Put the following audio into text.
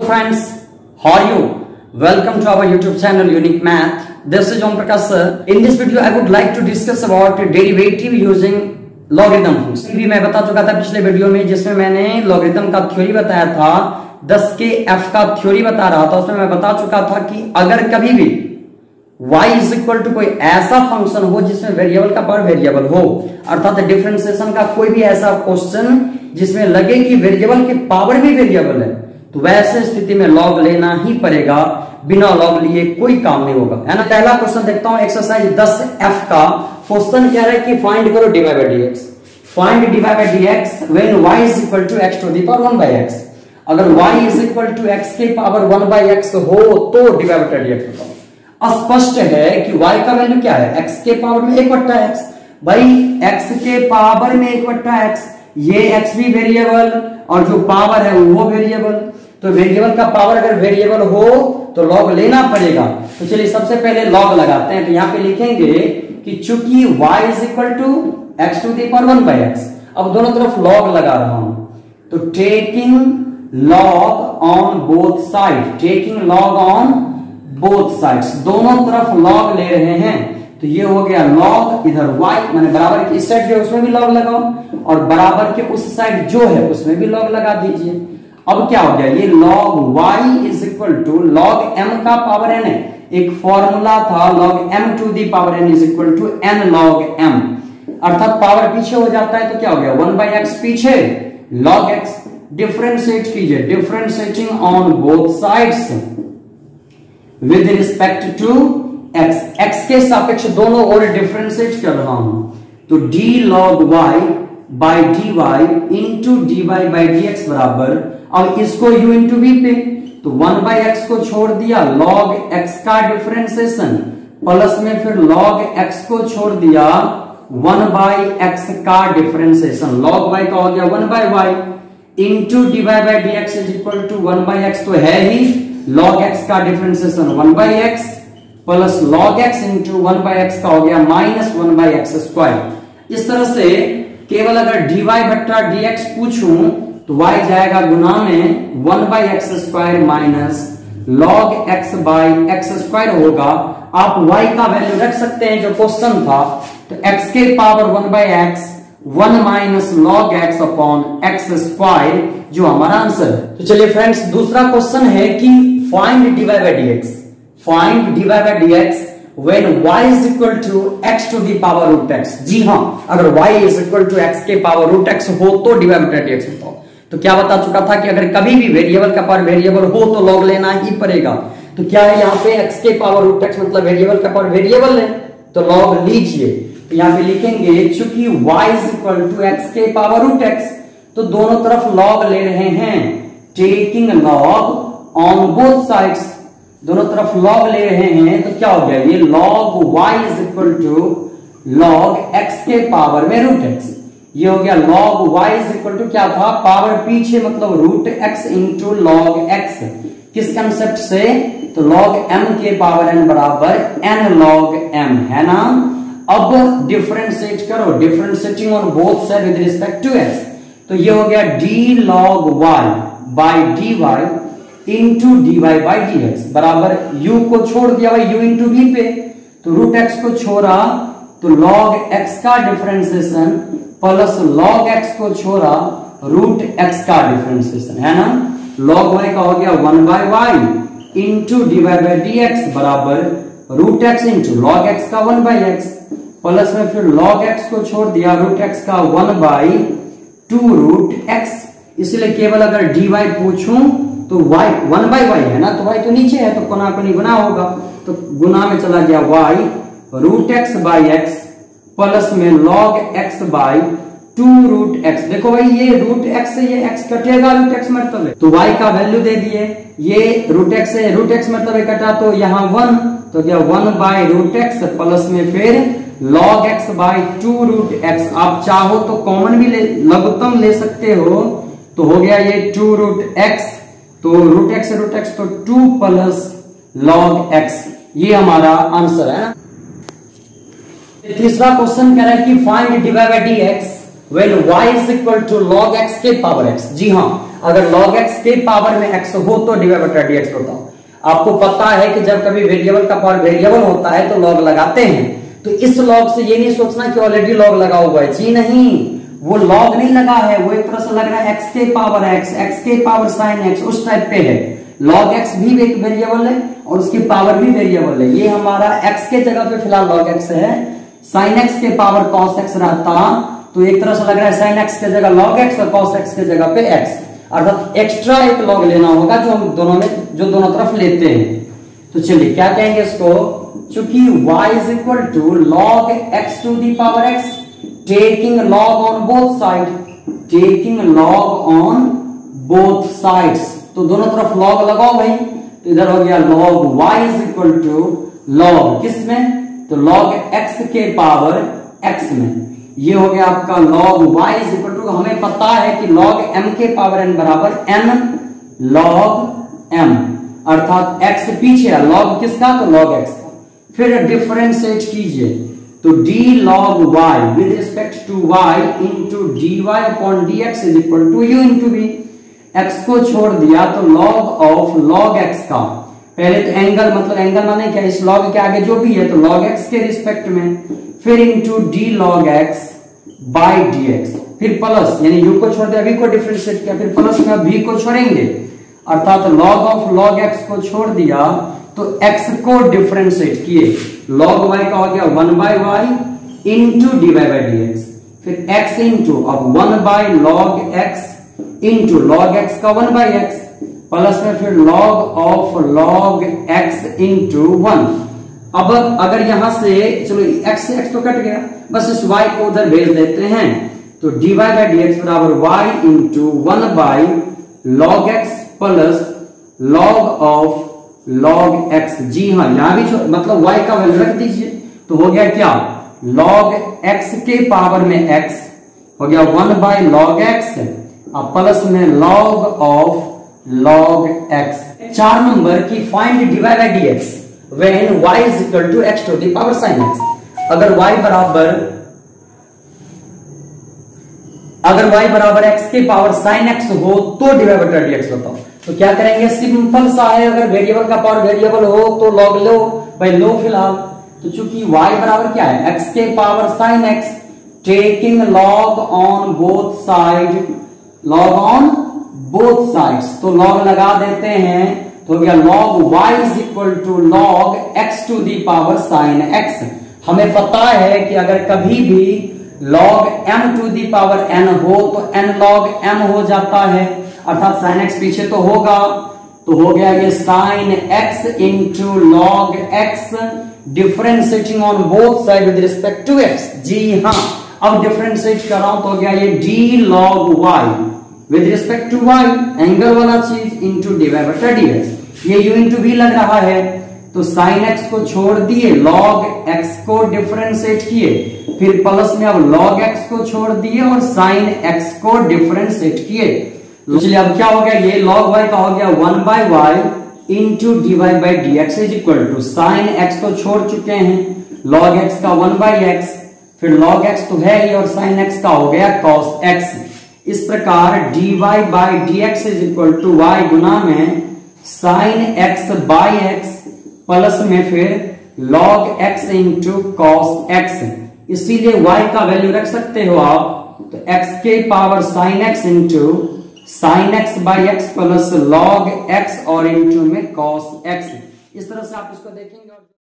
Friends, how are you? Welcome to our YouTube channel Unique Math. This is Om Prakash sir. In this video, I would like to discuss about derivative using logarithm function. भी मैं बता चुका था पिछले video में, जिसमें मैंने logarithm का थ्योरी बताया था, 10 के f का थ्योरी बता रहा था। उसमें मैं बता चुका था कि अगर कभी भी y इज इक्वल टू कोई ऐसा फंक्शन हो जिसमें वेरिएबल का पावर वेरिएबल हो, अर्थात डिफरेंशिएशन का कोई भी ऐसा क्वेश्चन जिसमें लगे कि वेरिएबल के पावर भी वेरिएबल है, तो वैसे स्थिति में लॉग लेना ही पड़ेगा। बिना लॉग लिए कोई काम नहीं होगा, है ना। पहला क्वेश्चन देखता हूं, एक्सरसाइज 10F का क्वेश्चन क्या है कि फाइंड करो dy by dx। Find dy by dx when y is equal to x to the power 1 by x। अगर y is equal to x के पावर 1 by x हो तो dy by dx बताओ। स्पष्ट है कि y का वैल्यू क्या है, x के पावर में 1/x। भाई x के पावर में 1/x, ये x भी वेरिएबल और जो पावर है वो वेरिएबल। तो वेरिएबल का पावर अगर वेरिएबल हो तो लॉग लेना पड़ेगा। तो चलिए सबसे पहले लॉग लगाते हैं। तो यहां पे लिखेंगे कि चूंकि y is equal to x to the power 1 by x, अब दोनों तरफ लॉग लगा रहा हूं। तो taking log on both side, taking log on both sides, दोनों तरफ लॉग ले रहे हैं। तो ये हो गया लॉग, इधर y माने बराबर की इस साइड जो है उसमें भी लॉग लगाओ और बराबर के उस साइड जो है उसमें भी लॉग लगा दीजिए। अब क्या हो गया, ये log y is equal to log m का पावर n है। एक फॉर्मूला था log m to the power n is equal to n log m, अर्थात पावर पीछे हो जाता है तो क्या हो गया 1 by x पीछे log x। डिफरेंशिएट कीजिए, differentiating on both sides with respect to x, x के सापेक्ष दोनों ओर डिफरेंशिएट कर रहा हूं। तो d log y by d y into d y by d x बराबर, अब इसको u इंटू वी पे, तो 1 बाई एक्स को छोड़ दिया, log x का डिफरेंशिएशन प्लस में फिर log x को छोड़ दिया 1 बाई एक्स का डिफरेंशिएशन, log y का हो गया 1 by y into d y by d x is equal to 1 by x, तो है ही log x का differentiation 1 by x plus log x into 1 by x का हो गया माइनस 1 बाई एक्स स्क्वायर। इस तरह से केवल अगर dy बट्टा dx पूछूं तो y जाएगा गुना में 1 by x square minus log x by x square होगा। आप y का वैल्यू रख सकते हैं जो क्वेश्चन था, तो x के power 1 by x 1 minus log x upon x square जो हमारा आंसर है। तो चलिए फ्रेंड्स, दूसरा क्वेश्चन है कि find dy by dx। Find dy by dx when y is equal to x to the power root x। जी हाँ, अगर y is equal to x के पावर रूट x हो तो dy by dx बताओ। तो क्या बता चुका था कि अगर कभी भी वेरिएबल का पावर वेरिएबल हो तो लॉग लेना ही पड़ेगा। तो क्या है यहाँ पे x के पावर रूट x मतलब वेरिएबल का पावर वेरिएबल है, तो लॉग लीजिए। तो यहाँ पे लिखेंगे चूंकि y is equal to x के पावर रूट x, तो दोनों तरफ लॉग ले रहे हैं, taking log on both sides, दोनों तरफ लॉग ले रहे हैं। तो क्या हो गया, ये log y is equal to log x के पावर में रूट x। ये हो गया log y is equal to क्या था, पावर पीछे मतलब root x into log x। किस कंसेप्ट से, तो log m के पावर n बराबर n log m, है ना। अब डिफरेंशिएट करो, differentiating on both side with respect to x। तो ये हो गया d log y by dy into d y by d x बराबर u को छोड़ दिया भाई u इंटू v पे, तो रूट x को छोड़ा तो log x का डिफरेंशिएशन प्लस log x को छोड़ा रूट x का डिफरेंशिएशन, है ना। log y का हो गया 1 by y into d y by d x बराबर root x into log x का 1 बाई एक्स प्लस में फिर log x को छोड़ दिया रूट x का 1 बाई 2 रूट x। इसलिए केवल अगर dy पूछूं तो y 1 बाई वाई है ना, तो y तो नीचे है तो कोना कोनी गुना होगा, तो गुना में चला गया y root x by x plus में log x by 2 root x। देखो भाई ये रूट x से ये x कटेगा, रूट x मतलब है, तो y का वैल्यू दे दिए, ये रूट x से रूट x मतलब है कटा, तो यहाँ 1, तो क्या 1 बाई रूट x प्लस में फिर log x by 2 root x। आप चाहो तो कॉमन भी लघुत्तम ले सकते हो, तो हो गया ये 2 रूट x, तो रूट x तो 2 प्लस log x, ये हमारा आंसर है ना। तीसरा क्वेश्चन कह रहा है कि find dy by dx when y is equal to log x के पावर x। जी हाँ, अगर log x के पावर में x हो तो dy बटा dx होता हो। आपको पता है कि जब कभी वेरिएबल का पावर वेरिएबल होता है तो log लगाते हैं, तो इस log से ये नहीं सोचना कि ऑलरेडी log लगा हुआ है, जी नहीं, वो log नहीं लगा है, वो एक तरह से लग रहा है x के पावर x के पावर sin x, उस टाइप पे है। log x भी एक वेरिएबल है और उसकी पावर भी वेरिएबल है। ये हमारा x के जगह पे फिलहाल log x है, sin x के पावर cos x रहता तो एक तरह से लग रहा है sin x के जगह log x और cos x के जगह पे x, अर्थात एक्स्ट्रा एक log लेना होगा जो हम दोनों तरफ लेते हैं। तो चलिए क्या कहेंगे इसको, चूंकि y is equal to log x to the power x, taking log on both side, taking log on both sides, तो दोनों तरफ log लगाओ भाई, तो इधर हो गया log y is equal to log किसमें, तो log x के पावर x में, ये हो गया आपका log y is equal to, हमें पता है कि log m के पावर n बराबर n log m, अर्थात x पीछे है, log किसका, तो log x का। फिर डिफरेंशिएट कीजिए, तो d log y with respect to y into dy upon dx is equal to u into v, x को छोड़ दिया तो log ऑफ log x का, पहले तो एंगल, मतलब एंगल माने क्या, इस log के आगे जो भी है तो log x के रिस्पेक्ट में, फिर into d log x by dx, फिर प्लस यानी u को छोड़ दिया, v को डिफरेंशिएट किया, फिर प्लस में v को छोड़ेंगे, अर्थात log ऑफ log x को छोड़ दिया तो x को डिफरेंशिएट किए, log y का हो गया 1 by y into dy by dx, फिर x इंटू अब 1 by log x into log x का 1 बाई x, प्लस में फिर log of log x into 1। अब अगर यहां से चलो x से x तो कट गया, बस इस y को उधर भेज देते हैं, तो dy बाई dx बराबर y into 1 by log x plus log of log x, जी हाँ यहां भी मतलब y का वैल्यू रख दीजिए, तो हो गया क्या, log x के पावर में x हो गया 1 बाई log x, अब प्लस में log of log x। 4 number की find dy by dx when y is equal to x to the power sin x, अगर y बराबर x के पावर sin x हो तो dy बटा dx बताओ, तो क्या करेंगे, सिंपल सा है, अगर वेरिएबल का पावर वेरिएबल हो तो log लो भाई, लो फिलहाल, तो चूंकि y बराबर क्या है, x के power sin x, taking log on both side, log on both sides, तो log लगा देते हैं, तो हो गया log y is equal to log x to the power sin x। हमें पता है कि अगर कभी भी log m to the power n हो तो n log m हो जाता है, अर्थात sin x पीछे तो होगा, तो हो गया ये sin x into log x, differentiating on both side with respect to x, जी हाँ, अब डिफरेंशिएट कर रहा हूं तो हो गया ये d log y with respect to y, angle वाला चीज, इंटू dy बटा dx, ये u इंटू v लग रहा है, तो sin x को छोड़ दिए, log x को डिफरेंशिएट किए, फिर प्लस में अब log x को छोड़ दिए और sin x को डिफरेंशिएट किए, तो चलिए अब क्या हो गया, ये log y का हो गया 1 by y into dy by dx is equal to sin x को छोड़ चुके हैं, log x का 1 बाई x, फिर log x तो है ही और sin x का हो गया cos x। इस प्रकार dy by dx is equal to y गुना में sin x by x plus में फिर log x into cos x, इसीलिए y का वैल्यू रख सकते हो आप, तो x के power sin x into sin x by x plus log x और इंटू में cos x, इस तरह से आप इसको देखेंगे।